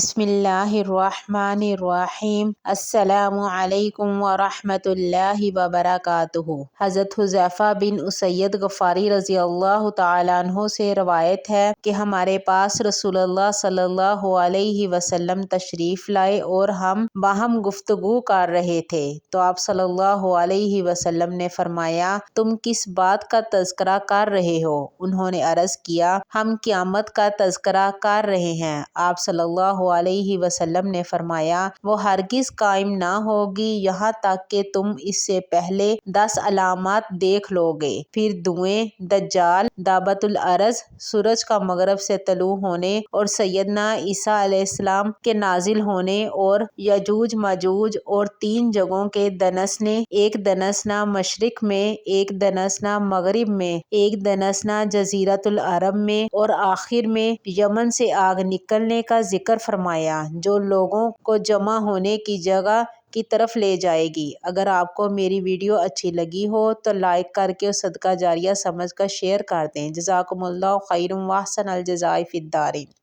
بسم اللہ الرحمن الرحیم۔ السلام علیکم ورحمۃ اللہ وبرکاتہ۔ حضرت حذیفہ بن اسید غفاری رضی اللہ تعالیٰ عنہ سے روایت ہے کہ ہمارے پاس رسول اللہ صلی اللہ علیہ وسلم تشریف لائے اور ہم باہم گفتگو کر رہے تھے تو آپ صلی اللہ علیہ وسلم نے فرمایا، تم کس بات کا تذکرہ کر رہے ہو؟ انہوں نے عرض کیا، ہم قیامت کا تذکرہ کر رہے ہیں۔ آپ صلی اللہ علیہ وسلم نے فرمایا، وہ ہرگز قائم نہ ہوگی یہاں تک کہ تم اس سے پہلے 10 علامات دیکھ لو گے۔ پھر دھویں، دجال، دابت الارض، سورج کا مغرب سے طلوع ہونے اور سیدنا عیسیٰ علیہ السلام کے نازل ہونے اور یجوج ماجوج اور 3 جگہوں کے دنسنے، ایک دنسنا مشرق میں، ایک دنسنا مغرب میں، ایک دنسنا جزیرۃ العرب میں اور آخر میں یمن سے آگ نکلنے کا ذکر فرمایا جو لوگوں کو جمع ہونے کی جگہ کی طرف لے جائے گی۔ اگر آپ کو میری ویڈیو اچھی لگی ہو تو لائک کر کے اور صدقہ جاریہ سمجھ کر شیئر کر دیں۔ جزاکم اللہ خیر و احسن الجزاء فی الدارین۔